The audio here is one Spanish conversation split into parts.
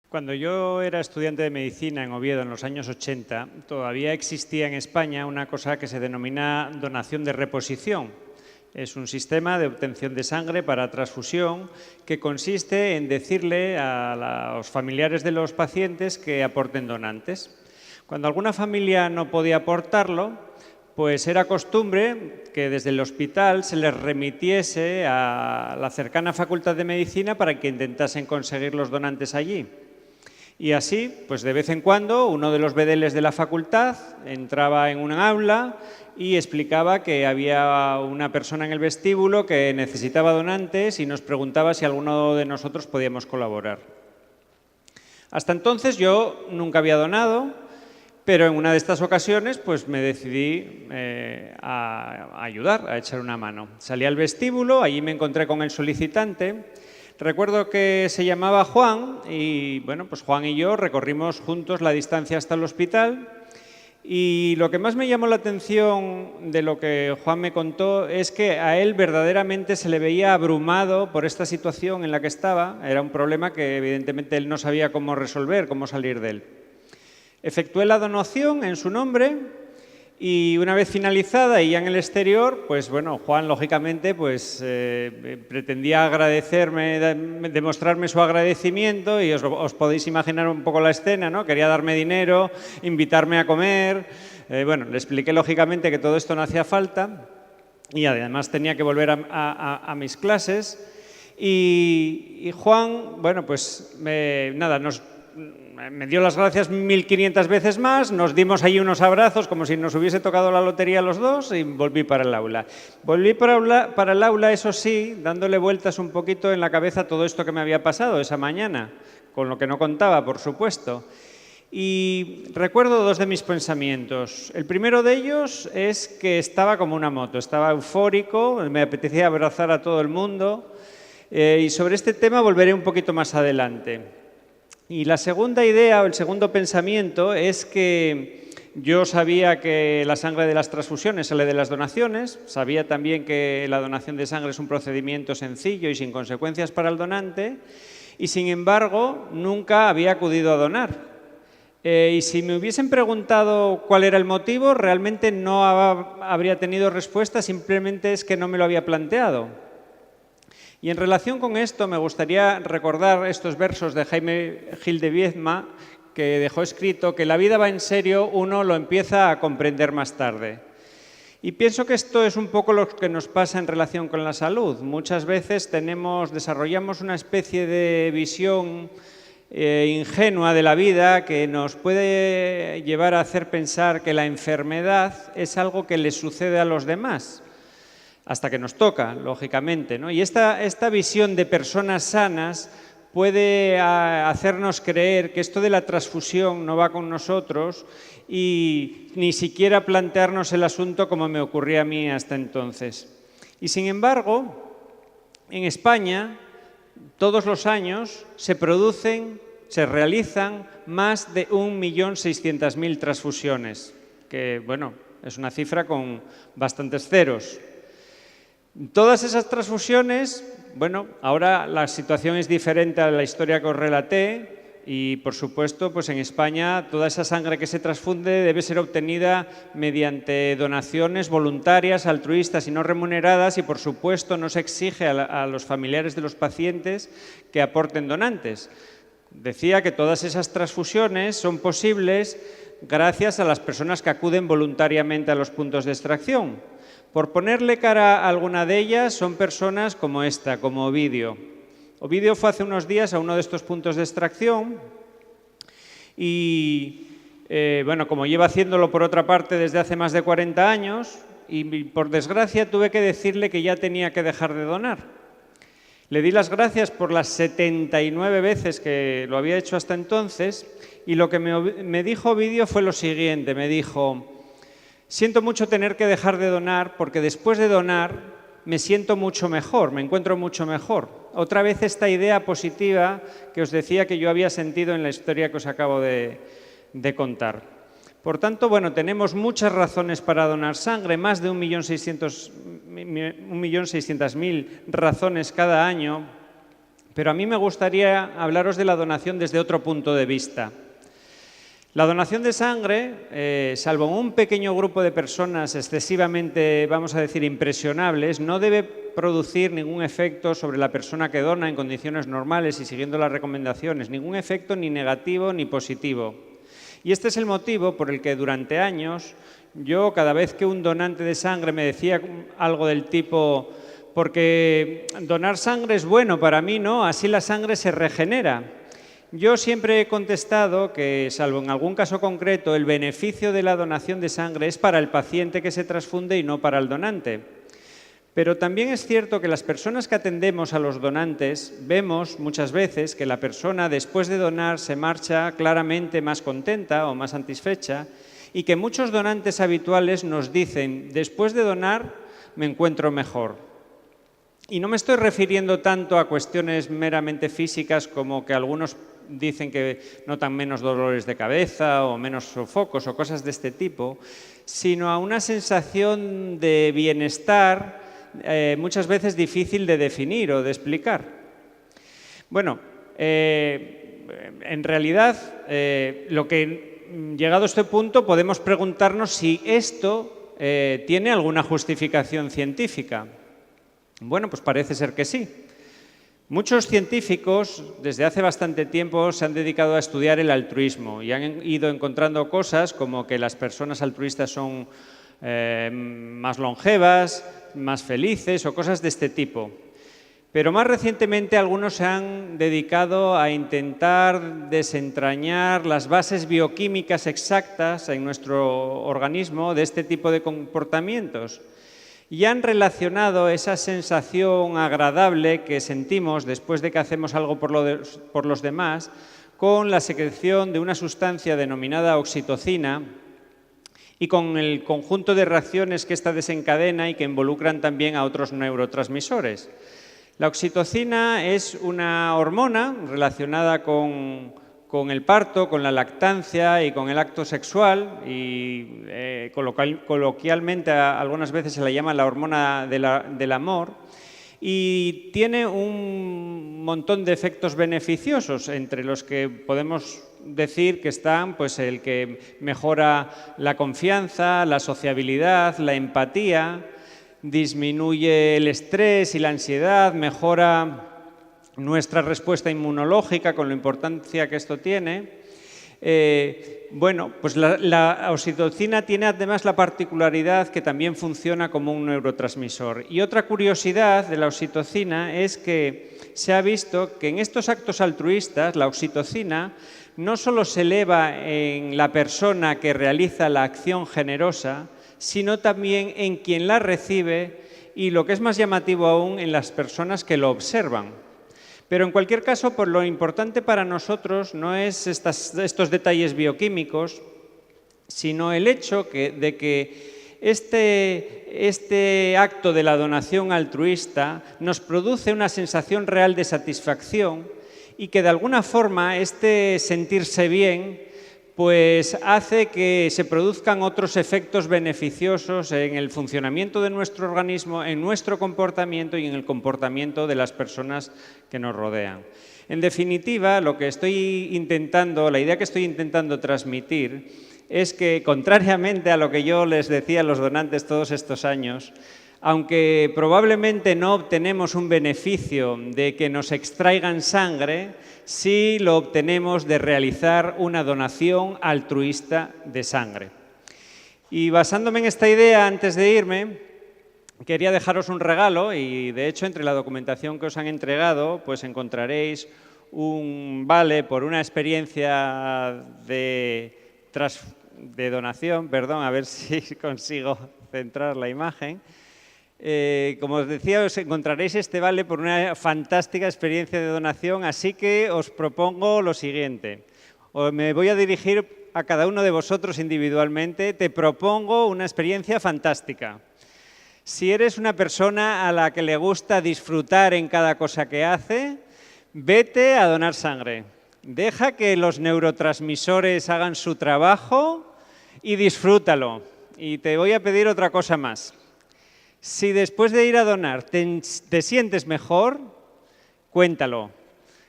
Cuando yo era estudiante de medicina en Oviedo en los años 80, todavía existía en España una cosa que se denomina donación de reposición. Es un sistema de obtención de sangre para transfusión que consiste en decirle a los familiares de los pacientes que aporten donantes. Cuando alguna familia no podía aportarlo, pues era costumbre que desde el hospital se les remitiese a la cercana Facultad de Medicina para que intentasen conseguir los donantes allí. Y así, pues de vez en cuando, uno de los bedeles de la facultad entraba en una aula y explicaba que había una persona en el vestíbulo que necesitaba donantes y nos preguntaba si alguno de nosotros podíamos colaborar. Hasta entonces yo nunca había donado, pero en una de estas ocasiones pues me decidí a ayudar, a echar una mano. Salí al vestíbulo, allí me encontré con el solicitante. Recuerdo que se llamaba Juan y, bueno, pues Juan y yo recorrimos juntos la distancia hasta el hospital y lo que más me llamó la atención de lo que Juan me contó es que a él verdaderamente se le veía abrumado por esta situación en la que estaba. Era un problema que evidentemente él no sabía cómo resolver, cómo salir de él. Efectué la donación en su nombre y una vez finalizada y ya en el exterior, pues bueno, Juan lógicamente pues pretendía agradecerme, demostrarme su agradecimiento y os podéis imaginar un poco la escena, ¿no? Quería darme dinero, invitarme a comer, bueno, le expliqué lógicamente que todo esto no hacía falta y además tenía que volver a mis clases y Juan, bueno, pues me dio las gracias 1500 veces más, nos dimos ahí unos abrazos como si nos hubiese tocado la lotería los dos y volví para el aula. Volví para el aula, eso sí, dándole vueltas un poquito en la cabeza todo esto que me había pasado esa mañana, con lo que no contaba, por supuesto. Y recuerdo dos de mis pensamientos. El primero de ellos es que estaba como una moto, estaba eufórico, me apetecía abrazar a todo el mundo y sobre este tema volveré un poquito más adelante. Y la segunda idea o el segundo pensamiento es que yo sabía que la sangre de las transfusiones sale de las donaciones, sabía también que la donación de sangre es un procedimiento sencillo y sin consecuencias para el donante y sin embargo nunca había acudido a donar. Y si me hubiesen preguntado cuál era el motivo, realmente no habría tenido respuesta, simplemente es que no me lo había planteado. Y en relación con esto me gustaría recordar estos versos de Jaime Gil de Biedma que dejó escrito que la vida va en serio, uno lo empieza a comprender más tarde. Y pienso que esto es un poco lo que nos pasa en relación con la salud. Muchas veces desarrollamos una especie de visión ingenua de la vida que nos puede llevar a hacer pensar que la enfermedad es algo que le sucede a los demás. Hasta que nos toca, lógicamente, ¿no? Y esta visión de personas sanas puede hacernos creer que esto de la transfusión no va con nosotros y ni siquiera plantearnos el asunto como me ocurría a mí hasta entonces. Y sin embargo, en España, todos los años se realizan más de 1.600.000 transfusiones, que, bueno, es una cifra con bastantes ceros. Todas esas transfusiones, bueno, ahora la situación es diferente a la historia que os relaté y, por supuesto, pues en España toda esa sangre que se transfunde debe ser obtenida mediante donaciones voluntarias, altruistas y no remuneradas y, por supuesto, no se exige a los familiares de los pacientes que aporten donantes. Decía que todas esas transfusiones son posibles gracias a las personas que acuden voluntariamente a los puntos de extracción. Por ponerle cara a alguna de ellas, son personas como esta, como Ovidio. Ovidio fue hace unos días a uno de estos puntos de extracción y, bueno, como lleva haciéndolo por otra parte desde hace más de 40 años y, por desgracia, tuve que decirle que ya tenía que dejar de donar. Le di las gracias por las 79 veces que lo había hecho hasta entonces y lo que me dijo Ovidio fue lo siguiente, me dijo: siento mucho tener que dejar de donar porque después de donar me siento mucho mejor, me encuentro mucho mejor. Otra vez esta idea positiva que os decía que yo había sentido en la historia que os acabo de contar. Por tanto, bueno, tenemos muchas razones para donar sangre, más de 1.600.000 razones cada año Pero a mí me gustaría hablaros de la donación desde otro punto de vista. La donación de sangre, salvo un pequeño grupo de personas excesivamente, vamos a decir, impresionables, no debe producir ningún efecto sobre la persona que dona en condiciones normales y siguiendo las recomendaciones, ningún efecto ni negativo ni positivo. Y este es el motivo por el que durante años yo, cada vez que un donante de sangre me decía algo del tipo porque donar sangre es bueno para mí, ¿no? Así la sangre se regenera. Yo siempre he contestado que, salvo en algún caso concreto, el beneficio de la donación de sangre es para el paciente que se transfunde y no para el donante. Pero también es cierto que las personas que atendemos a los donantes vemos muchas veces que la persona después de donar se marcha claramente más contenta o más satisfecha y que muchos donantes habituales nos dicen, después de donar me encuentro mejor. Y no me estoy refiriendo tanto a cuestiones meramente físicas como que algunos dicen que notan menos dolores de cabeza o menos sofocos o cosas de este tipo, sino a una sensación de bienestar muchas veces difícil de definir o de explicar. Bueno, en realidad, llegado a este punto podemos preguntarnos si esto tiene alguna justificación científica. Bueno, pues parece ser que sí. Muchos científicos desde hace bastante tiempo se han dedicado a estudiar el altruismo y han ido encontrando cosas como que las personas altruistas son más longevas, más felices o cosas de este tipo. Pero más recientemente algunos se han dedicado a intentar desentrañar las bases bioquímicas exactas en nuestro organismo de este tipo de comportamientos. Y han relacionado esa sensación agradable que sentimos después de que hacemos algo por los demás con la secreción de una sustancia denominada oxitocina y con el conjunto de reacciones que ésta desencadena y que involucran también a otros neurotransmisores. La oxitocina es una hormona relacionada con el parto, con la lactancia y con el acto sexual y coloquialmente algunas veces se la llama la hormona del amor y tiene un montón de efectos beneficiosos entre los que podemos decir que están pues, el que mejora la confianza, la sociabilidad, la empatía, disminuye el estrés y la ansiedad, mejora nuestra respuesta inmunológica, con la importancia que esto tiene. Bueno, pues la oxitocina tiene además la particularidad que también funciona como un neurotransmisor. Y otra curiosidad de la oxitocina es que se ha visto que en estos actos altruistas la oxitocina no solo se eleva en la persona que realiza la acción generosa, sino también en quien la recibe y, lo que es más llamativo aún, en las personas que lo observan. Pero en cualquier caso, pues lo importante para nosotros no es estos detalles bioquímicos, sino el hecho de que este acto de la donación altruista nos produce una sensación real de satisfacción y que de alguna forma este sentirse bien pues hace que se produzcan otros efectos beneficiosos en el funcionamiento de nuestro organismo, en nuestro comportamiento y en el comportamiento de las personas que nos rodean. En definitiva, la idea que estoy intentando transmitir es que, contrariamente a lo que yo les decía a los donantes todos estos años, aunque probablemente no obtenemos un beneficio de que nos extraigan sangre, sí lo obtenemos de realizar una donación altruista de sangre. Y basándome en esta idea, antes de irme, quería dejaros un regalo y, de hecho, entre la documentación que os han entregado, pues encontraréis un vale por una experiencia de donación, a ver si consigo centrar la imagen. Como os decía, os encontraréis este vale por una fantástica experiencia de donación, así que os propongo lo siguiente. Me voy a dirigir a cada uno de vosotros individualmente. Te propongo una experiencia fantástica. Si eres una persona a la que le gusta disfrutar en cada cosa que hace, vete a donar sangre. Deja que los neurotransmisores hagan su trabajo y disfrútalo. Y te voy a pedir otra cosa más. Si después de ir a donar te sientes mejor, cuéntalo.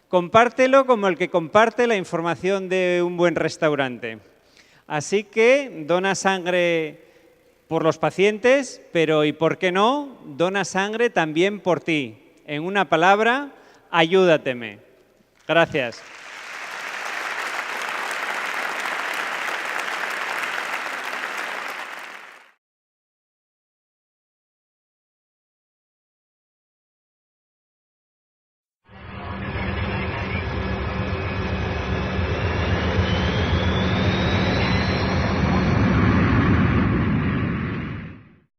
compártelo como el que comparte la información de un buen restaurante. Así que dona sangre por los pacientes, pero ¿y por qué no? Dona sangre también por ti. En una palabra, ayúdateme. Gracias.